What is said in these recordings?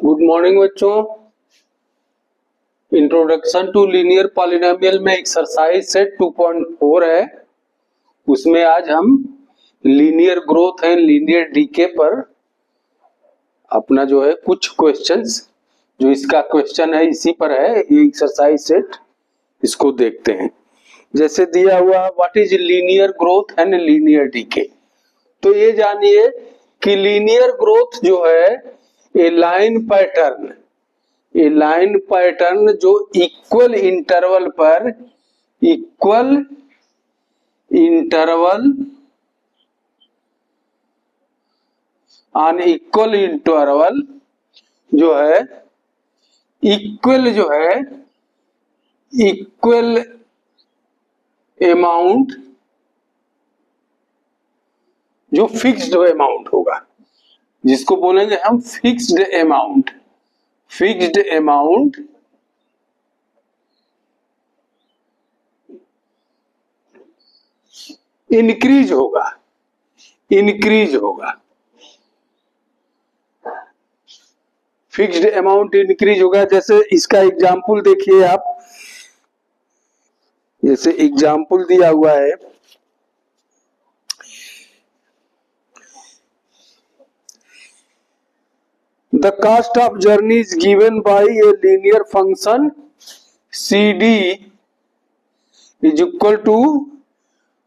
Good morning बच्चों। Introduction to linear polynomial में exercise set 2.4 है। उसमें आज हम linear growth and linear decay पर अपना जो है कुछ क्वेश्चंस, जो इसका क्वेश्चन है इसी पर है ये एक्सरसाइज सेट, इसको देखते हैं। जैसे दिया हुआ what is linear growth and linear decay. तो ये जानिए कि लीनियर ग्रोथ जो है ए लाइन पैटर्न जो equal interval on equal interval जो है इक्वल अमाउंट जो फिक्स्ड अमाउंट होगा, जिसको बोलेंगे हम फिक्स्ड अमाउंट इंक्रीज होगा। फिक्स्ड अमाउंट इंक्रीज होगा। जैसे इसका एग्जाम्पल देखिए आप, जैसे एग्जाम्पल दिया हुआ है The cost of journey is given by a linear function CD is equal to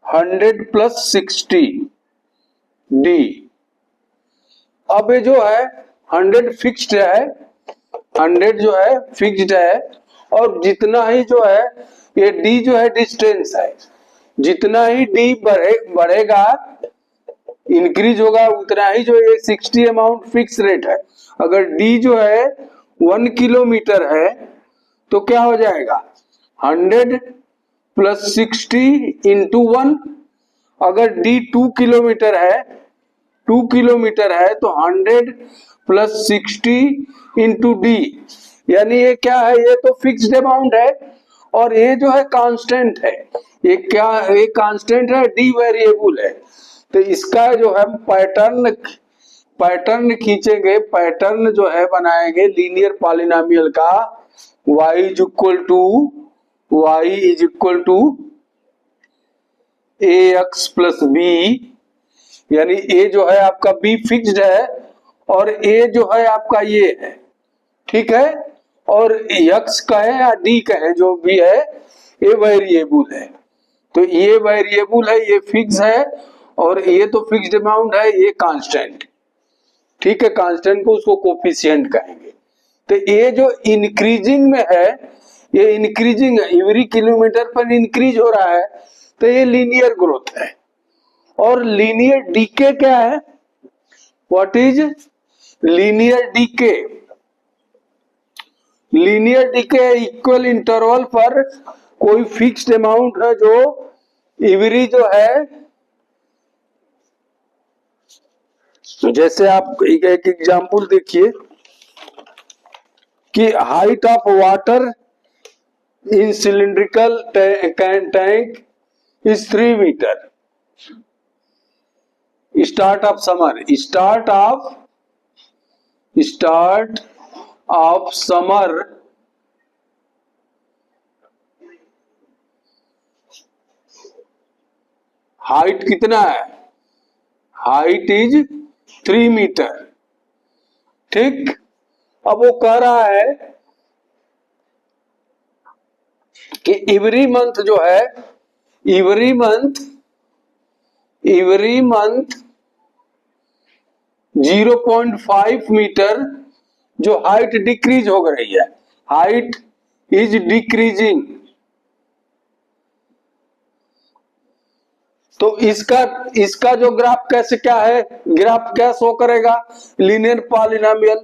100 plus 60 D। अब ये जो है 100 फिक्स्ड है, 100 जो है फिक्स्ड है, और जितना ही जो है ये D जो है डिस्टेंस है, जितना ही D बढ़ेगा इंक्रीज होगा उतना ही जो ये 60 अमाउंट फिक्स रेट है। अगर D जो है 1 किलोमीटर है तो क्या हो जाएगा 100 प्लस 60 इंटू 1। अगर D 2 किलोमीटर है तो 100 प्लस 60 इंटू D, यानी ये क्या है, ये तो फिक्स्ड अमाउंट है और ये जो है कांस्टेंट है। ये क्या, ये कांस्टेंट है, D वेरिएबल है। तो इसका जो है पैटर्न खींचेंगे, पैटर्न जो है बनाएंगे लीनियर पॉलिनोमियल का y is equal to ax plus b, यानी a जो है आपका b फिक्स्ड है और a जो है आपका ये है, ठीक है, और x कहे या d कहे जो भी है ये वेरिएबल है। तो ये वेरिएबल है, ये फिक्स है, और ये तो फिक्स्ड अमाउंट है, ये कांस्टेंट, ठीक है, कांस्टेंट को उसको कोफिशिएंट कहेंगे। तो ये जो इंक्रीजिंग में है, ये इंक्रीजिंग है, एवरी किलोमीटर पर इंक्रीज हो रहा है, तो ये लीनियर ग्रोथ है। और लीनियर डीके क्या है, what is linear decay? Linear decay equal interval पर कोई फिक्स्ड अमाउंट है जो एवरी जो है, जैसे आप एक एग्जांपल देखिए कि height of water in cylindrical tank is 3 metre. Start of summer height कितना है, हाइट इज 3 मीटर, ठीक। अब वो कह रहा है कि एवरी मंथ जो है, एवरी मंथ 0.5 मीटर जो हाइट डिक्रीज हो रही है, हाइट इज डिक्रीजिंग। तो इसका जो ग्राफ कैसे क्या है, ग्राफ क्या शो करेगा, linear polynomial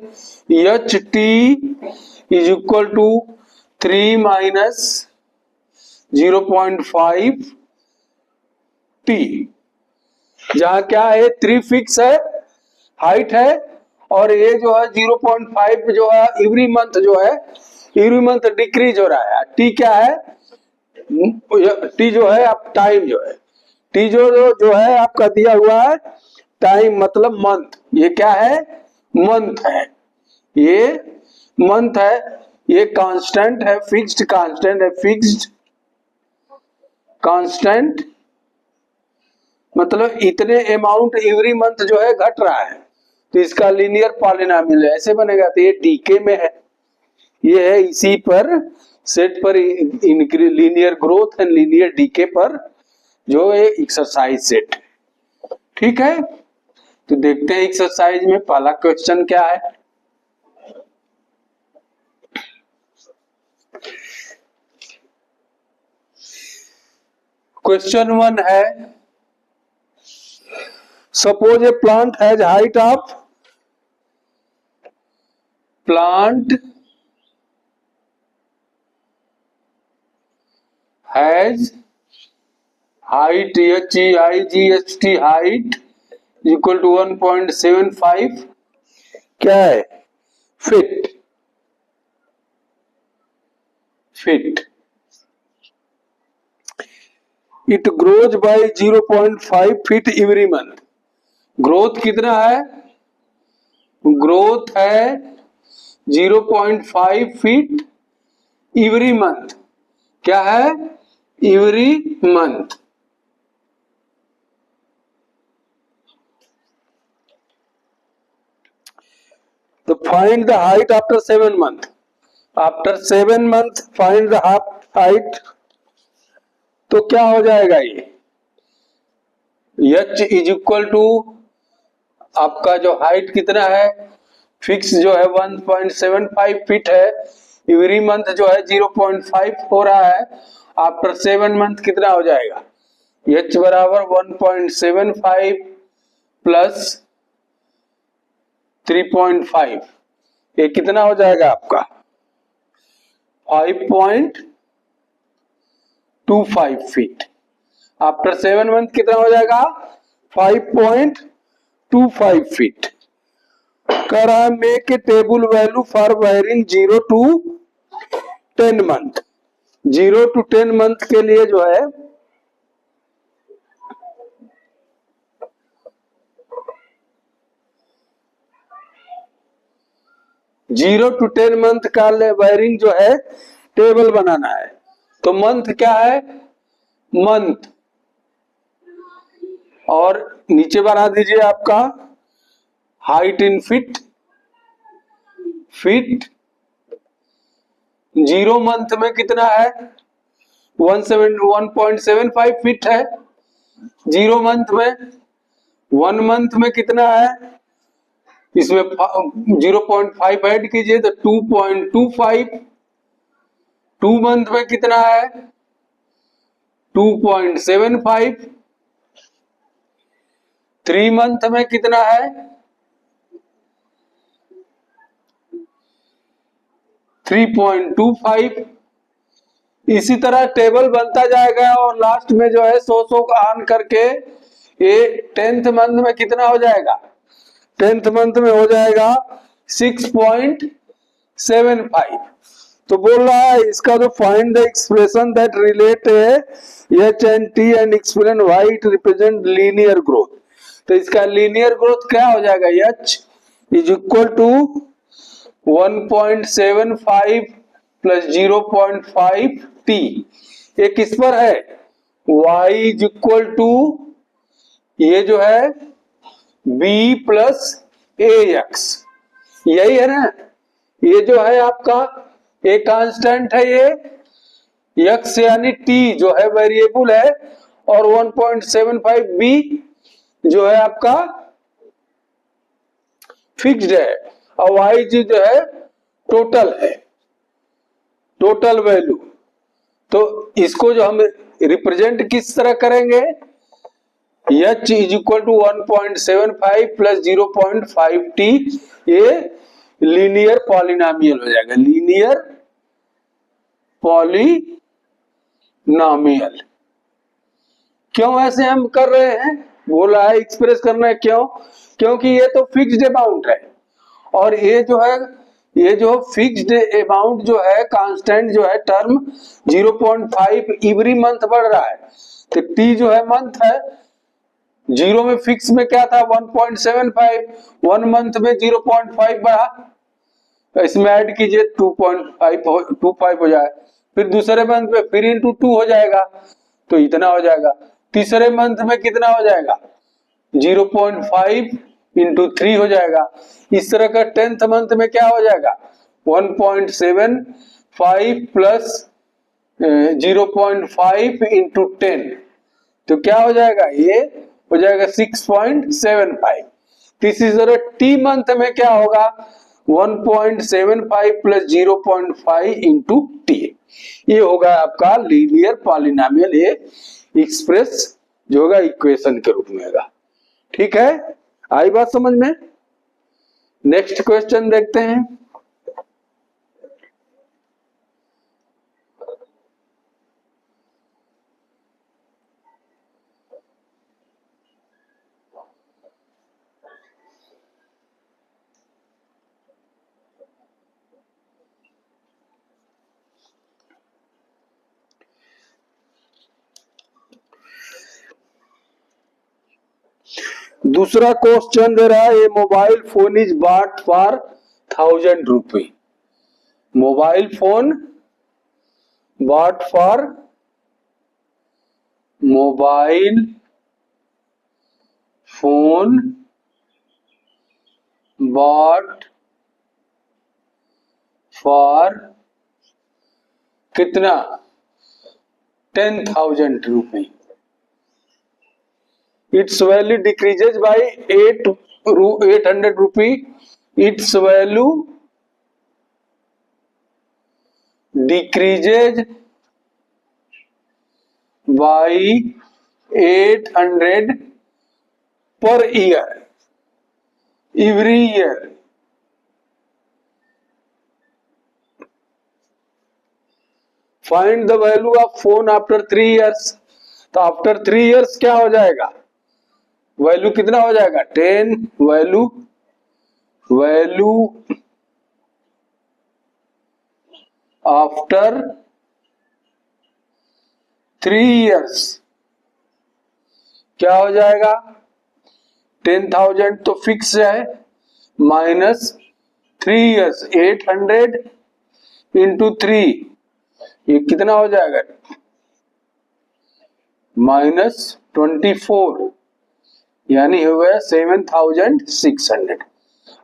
h t is equal to 3 minus 0.5 t, जहां क्या है 3 फिक्स है, हाइट है, और ये जो है 0.5 जो है एवरी मंथ डिक्रीज हो रहा है। टी क्या है, टी जो है आप टाइम जो है, टी जो है आपका दिया हुआ है टाइम, मतलब मंथ, ये क्या है मंथ है, ये मंथ है, ये कांस्टेंट है, फिक्स्ड कांस्टेंट है, फिक्स्ड कांस्टेंट मतलब इतने अमाउंट एवरी मंथ जो है घट रहा है, तो इसका लीनियर पॉलिनोमियल ऐसे बनेगा। तो ये डीके में है, ये है इसी पर सेट पर linear growth and linear decay पर जो है एक्सरसाइज सेट। ठीक है, तो देखते हैं एक्सरसाइज में पहला क्वेश्चन क्या है। क्वेश्चन 1 है, suppose A plant has height of plant has height HEIGHT height equal to 1.75 क्या है fit it grows bye 0.5 feet every month. Growth कितना है, ग्रोथ है 0.5 फीट एवरी मंथ। क्या है, एवरी मंथ। तो find the height after 7 month. After 7 month find the height. तो क्या हो जाएगा ये, h इज इक्वल टू आपका जो हाइट कितना है, फिक्स जो है 1.75 फीट है, एवरी मंथ जो है 0.5 हो रहा है। आफ्टर 7 मंथ कितना हो जाएगा, h बराबर 1.75 प्लस 3.5, ये कितना हो जाएगा आपका 5.25 फीट। आफ्टर 7 मंथ कितना हो जाएगा 5.25 फीट। कह रहा है make a table value for wearing 0 to 10 month. 0 to 10 month के लिए जो है जीरो टू 10 मंथ का वेयरिंग जो है टेबल बनाना है। तो मंथ क्या है, मंथ, और नीचे बना दीजिए आपका हाइट इन फीट। 0 मंथ में कितना है 1.75 फीट है 0 मंथ में। 1 मंथ में कितना है, इसमें 0.5 ऐड कीजिए तो 2.25। 2 मंथ में कितना है 2.75। 3 मंथ में कितना है 3.25। इसी तरह टेबल बनता जाएगा और लास्ट में जो है 100 का ऑन करके ये 10th मंथ में कितना हो जाएगा, 10th मंथ में हो जाएगा 6.75। तो बोल रहा है इसका जो find the expression that relate h and t and explain why it represent linear growth. तो इसका लीनियर ग्रोथ क्या हो जाएगा, h is equal to 1.75 plus 0.5 t. ये किस पर है, y इज इक्वल टू ये जो है b प्लस ए एक्स, यही है ना। ये जो है आपका एक कांस्टेंट है, ये x यानी t जो है वेरिएबल है, और 1.75 b जो है आपका फिक्स्ड है, और y जो है टोटल है, टोटल वैल्यू। तो इसको जो हम रिप्रेजेंट किस तरह करेंगे, h is equal to 1.75 plus 0.5 t, ये लीनियर पॉलिनोमियल हो जाएगा, लीनियर पॉलिनोमियल। क्यों ऐसे हम कर रहे हैं, बोला है एक्सप्रेस करना है, क्यों, क्योंकि ये तो फिक्स्ड अमाउंट है, और ये जो है ये जो फिक्स्ड अमाउंट जो है कांस्टेंट जो है टर्म 0.5 एवरी मंथ बढ़ रहा है। तो t जो है मंथ है, 0 में फिक्स में क्या था 1.75, 1 मंथ में 0.5 बढ़ा, इसमें ऐड कीजिए 2.25 हो जाए, फिर दूसरे मंथ में फिर इंटू 2 हो जाएगा तो इतना हो जाएगा, तीसरे मंथ में कितना हो जाएगा 0.5 इंटू 3 हो जाएगा। इस तरह का 10th मंथ में क्या हो जाएगा 1.75 प्लस 0.5 इंटू 10 तो क्या हो जाएगा ये हो जाएगा 6.75। दिस इज टी मंथ में क्या होगा 1.75 प्लस 0.5 इंटू टी, ये होगा आपका लीनियर पॉलिनोमियल, ये एक्सप्रेस जो होगा इक्वेशन के रूप में होगा। ठीक है, आई बात समझ में। नेक्स्ट क्वेश्चन देखते हैं। दूसरा क्वेश्चन दे रहा है a mobile phone is bought for 1000 rupee. Mobile phone bought for mobile phone bought for कितना 10,000 rupee. Its value decreases by 800 rupee. Its value decreases by 800 per year. Every year. Find the value of phone after 3 years. तो after 3 years क्या हो जाएगा value कितना हो जाएगा 10 value after 3 years क्या हो जाएगा 10,000 तो फिक्स है माइनस 3 years 800 इंटू 3 ये कितना हो जाएगा -24 यानी हो गया 7,600।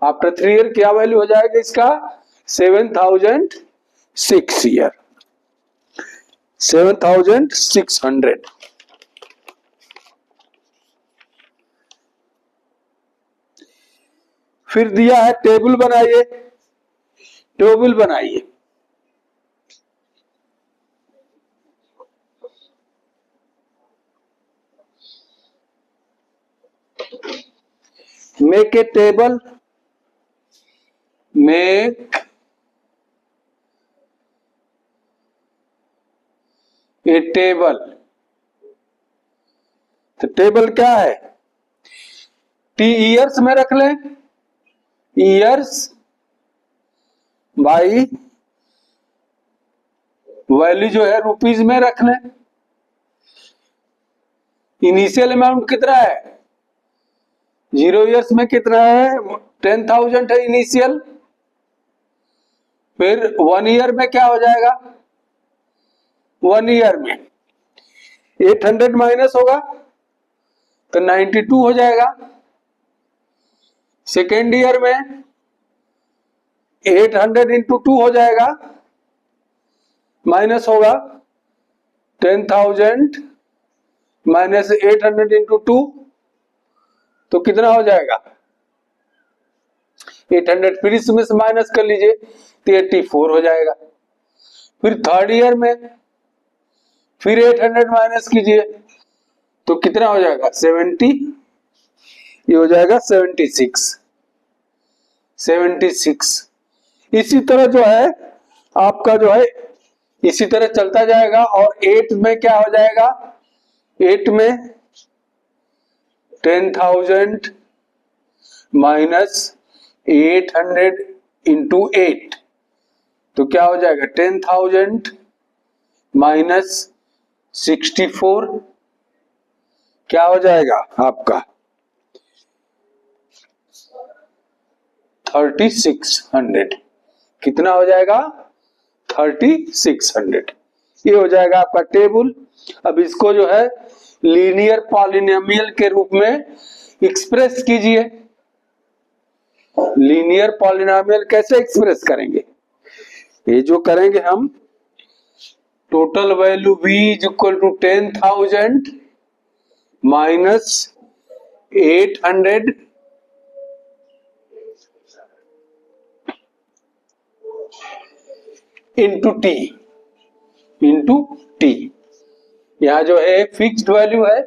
आफ्टर 3 year क्या वैल्यू हो जाएगा इसका 7,600। फिर दिया है टेबल बनाइए, टेबल बनाइए। Make a table, make a table। तो टेबल क्या है टी ईयर्स में रख लें, ईयर्स बाई वैल्यू जो है रुपीज में रख लें। इनिशियल अमाउंट कितना है 0 years में कितना है 10,000 है इनिशियल। फिर 1 year में क्या हो जाएगा 1 year में 800 माइनस होगा तो 92 हो जाएगा। सेकेंड ईयर में 800 इंटू 2 हो जाएगा माइनस होगा 10,000 माइनस 800 इंटू 2 तो कितना हो जाएगा 800 फिर इसमें से माइनस कर लीजिए तो 84 हो जाएगा। फिर थर्ड ईयर में फिर 800 माइनस कीजिए तो कितना हो जाएगा 70, ये हो जाएगा 76। इसी तरह जो है आपका जो है इसी तरह चलता जाएगा। और 8 में क्या हो जाएगा 8 में 10,000 माइनस 800 इंटू 8 तो क्या हो जाएगा 10,000 माइनस 64 क्या हो जाएगा आपका 3600। कितना हो जाएगा 3600। ये हो जाएगा आपका टेबल। अब इसको जो है लीनियर पॉलिनोमियल के रूप में एक्सप्रेस कीजिए। लीनियर पॉलिनोमियल कैसे एक्सप्रेस करेंगे? ये जो करेंगे हम, total value v is equal to 10,000 minus 800 into t. यहाँ जो है फिक्स्ड वैल्यू है,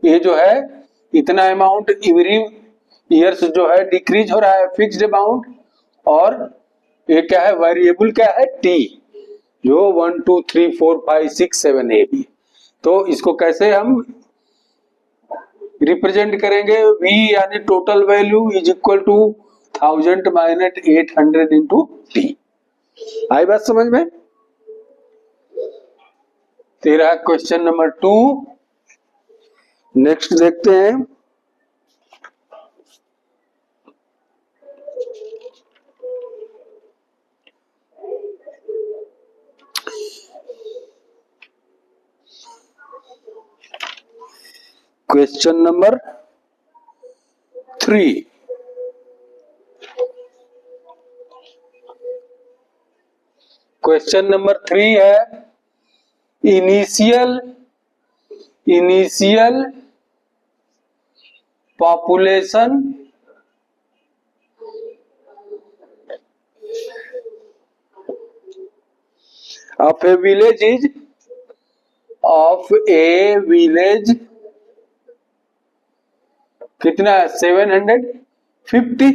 ये जो है इतना अमाउंट एवरी ईयर्स जो है डिक्रीज हो रहा है, फिक्स्ड अमाउंट। और ये क्या है, वेरिएबल क्या है, टी, जो 1 2 3 4 5 6 7 ए बी। तो इसको कैसे हम रिप्रेजेंट करेंगे? v यानी total value is equal to 1000 minus 800 into T. आई बात समझ में? तेरा क्वेश्चन नंबर 2। नेक्स्ट देखते हैं। Question number 3। क्वेश्चन नंबर 3 है initial population of A village कितना है, 750।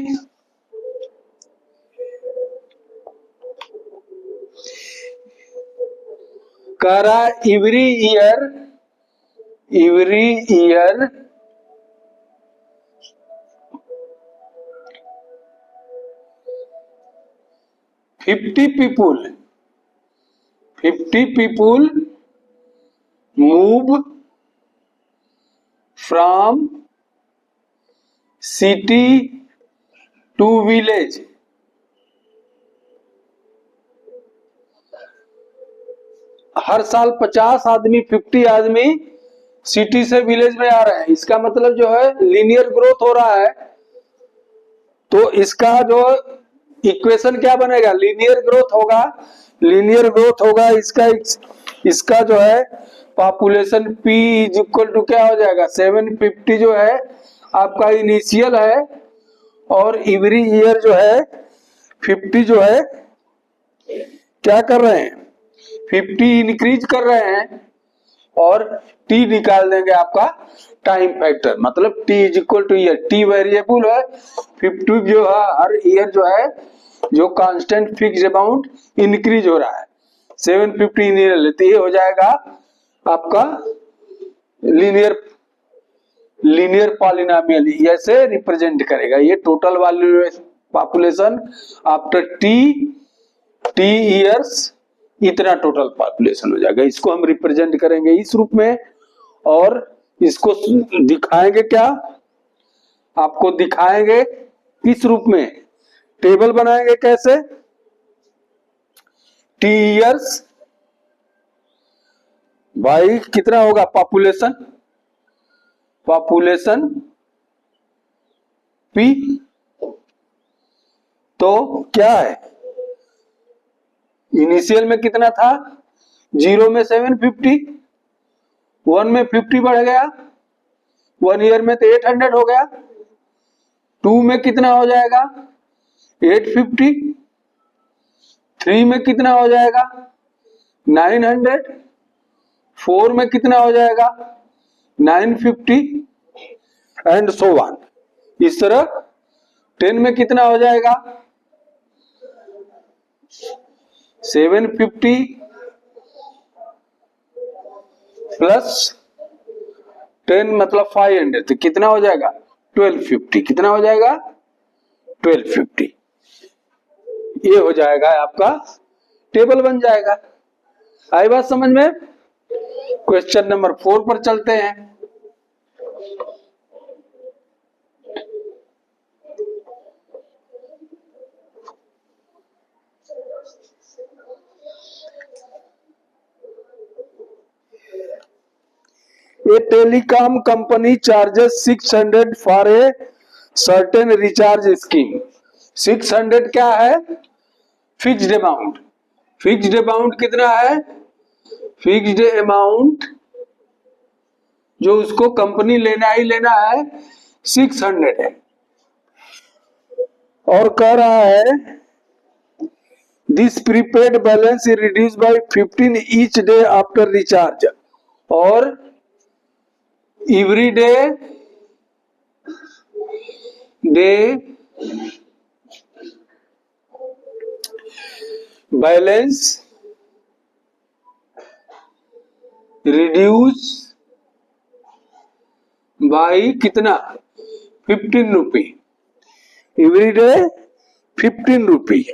कह रहा every year 50 people move from city to village। हर साल 50 आदमी 50 आदमी सिटी से विलेज में आ रहे हैं। इसका मतलब जो है लीनियर ग्रोथ हो रहा है। तो इसका जो इक्वेशन क्या बनेगा, लीनियर ग्रोथ होगा। इसका जो है population p is equal to क्या हो जाएगा, 750 जो है आपका इनिशियल है, और एवरी ईयर जो है 50 जो है क्या कर रहे हैं, 50 इंक्रीज कर रहे हैं। और t निकाल देंगे आपका टाइम फैक्टर, मतलब t is equal two year. t variable है, 50 जो है हर ईयर जो है जो कांस्टेंट फिक्स्ड अमाउंट इंक्रीज हो रहा है, 750 ईयर लेते, ये हो जाएगा आपका लीनियर पॉलिनोमियल। ऐसे रिप्रेजेंट करेगा ये total value population after T years, इतना टोटल पॉपुलेशन हो जाएगा। इसको हम रिप्रेजेंट करेंगे इस रूप में, और इसको दिखाएंगे क्या, आपको दिखाएंगे किस रूप में, टेबल बनाएंगे कैसे, टी ईयर्स भाई कितना होगा पॉपुलेशन पी। तो क्या है, इनिशियल में कितना था, 0 में 750, 1 में 50 बढ़ गया, 1 ईयर में तो 800 हो गया, 2 में कितना हो जाएगा 850, 3 में कितना हो जाएगा 900, 4 में कितना हो जाएगा 950 एंड सो ऑन। इस तरह 10 में कितना हो जाएगा 750 प्लस 10 मतलब 500, तो कितना हो जाएगा 1250। कितना हो जाएगा 1250। ये हो जाएगा आपका टेबल बन जाएगा। आई बात समझ में? क्वेश्चन नंबर 4 पर चलते हैं। A telecom company charges 600 for a certain recharge scheme. 600 क्या है? Fixed amount. फिक्स्ड अमाउंट कितना है? फिक्स्ड अमाउंट जो उसको कंपनी लेना ही लेना है 600 है। और कह रहा है this prepaid balance is reduce by 15 each day after recharge, और every day balance reduce by कितना? 15 rupee. Every day 15 rupee.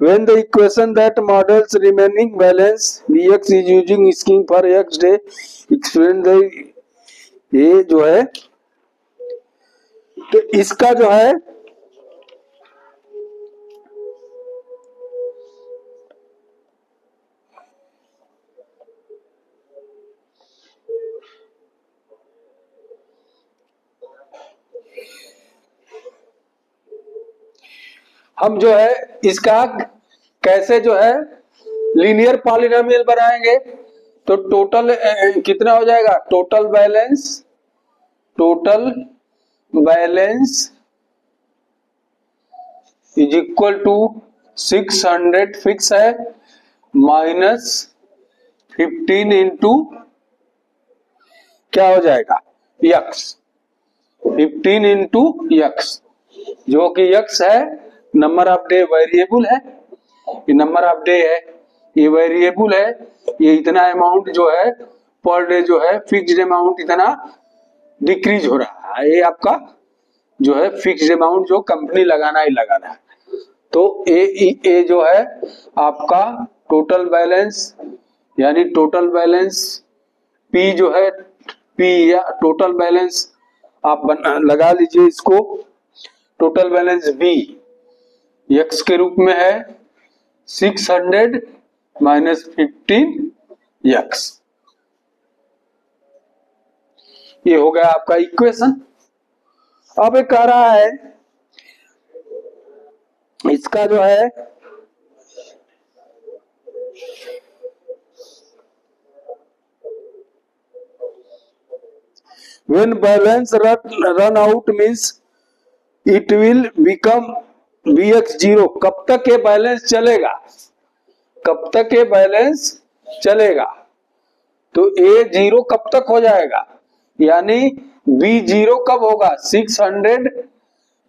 When the equation that models remaining balance Vx is using scheme for x day explain the, ये जो है तो इसका जो है हम जो है इसका कैसे जो है लीनियर पॉलिनोमियल बनाएंगे। तो टोटल कितना हो जाएगा? Total balance is equal to 600 fix है माइनस 15 इंटू क्या हो जाएगा? यक्स। 15 इंटू यक्स, जो कि यक्स है नंबर ऑफ डे वेरिएबल है। ये नंबर ऑफ डे है, ये वेरिएबल है। ये इतना अमाउंट जो है पर डे जो है फिक्स्ड अमाउंट इतना डिक्रीज हो रहा है। ये आपका जो है फिक्स्ड अमाउंट जो कंपनी लगाना ही लगाना है। तो ए जो है आपका टोटल बैलेंस, यानी टोटल बैलेंस पी जो है पी या टोटल बैलेंस आप लगा लीजिए इसको। टोटल बैलेंस बी एक्स के रूप में है 600 माइनस 15 एक्स। ये हो गया आपका इक्वेशन। अब एक कह रहा है इसका जो है when balance run out means it will become Vx0। कब तक ये बैलेंस चलेगा? कब तक ये बैलेंस चलेगा? तो ए जीरो कब तक हो जाएगा? यानी बी जीरो कब होगा? 600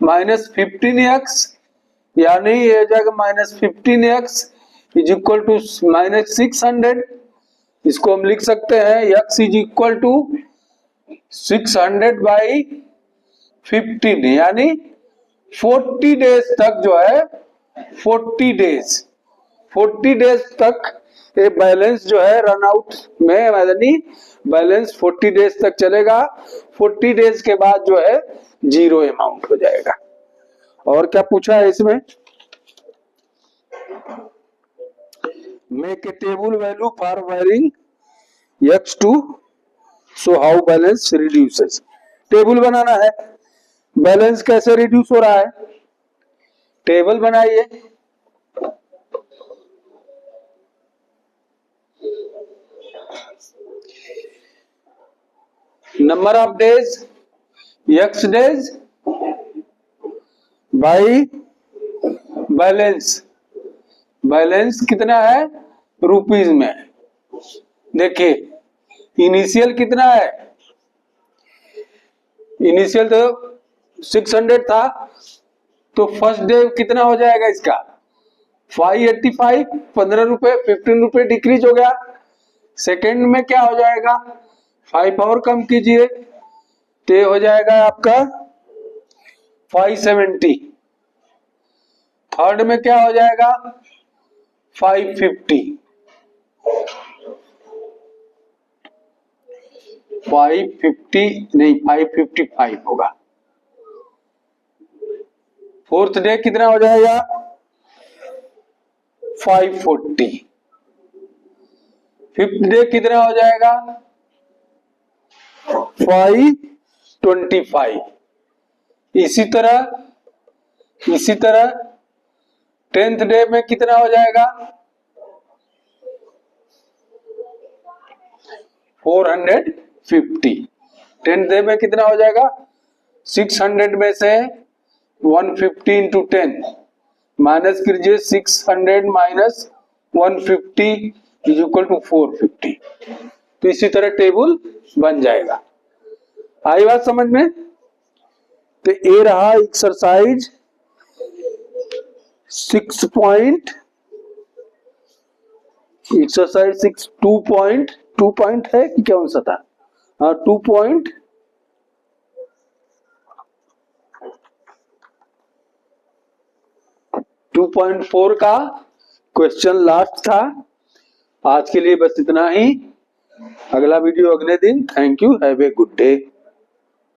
माइनस 15x, यानी ये जाएगा minus 15x is equal to minus 600। इसको हम लिख सकते हैं x is equal to 600 by 15, यानी 40 डेज तक जो है 40 डेज तक ये बैलेंस जो है रन आउट में, यानी बैलेंस 40 डेज तक चलेगा। 40 डेज के बाद जो है जीरो अमाउंट हो जाएगा। और क्या पूछा है इसमें? Make a table value for varying x2 so how balance reduces. Table बनाना है, बैलेंस कैसे रिड्यूस हो रहा है। टेबल बनाइए। Number of days x days by balance. Balance कितना है? रुपीज में। देखिए इनिशियल कितना है? इनिशियल तो 600 था, तो फर्स्ट डे कितना हो जाएगा इसका? 585, 15 रुपए, 15 रुपए डिक्रीज हो गया। सेकेंड में क्या हो जाएगा? 5 और कम कीजिए तो हो जाएगा आपका 570। थर्ड में क्या हो जाएगा? 550। 550 नहीं 555 होगा। फोर्थ डे कितना हो जाएगा? 540। फिफ्थ डे कितना हो जाएगा? 525। इसी तरह 10th डे में कितना हो जाएगा? 450। 10th डे में कितना हो जाएगा? 600 में से 150 इंटू 10 माइनस कीजिए, 600 माइनस 150 इज इक्वल टू 450। तो इसी तरह टेबल बन जाएगा। आई बात समझ में? तो ये रहा एक्सरसाइज 2 पॉइंट है कि क्या सा था? हाँ 2.4 का क्वेश्चन लास्ट था। आज के लिए बस इतना ही। अगला वीडियो अगले दिन। Thank you, have a good day.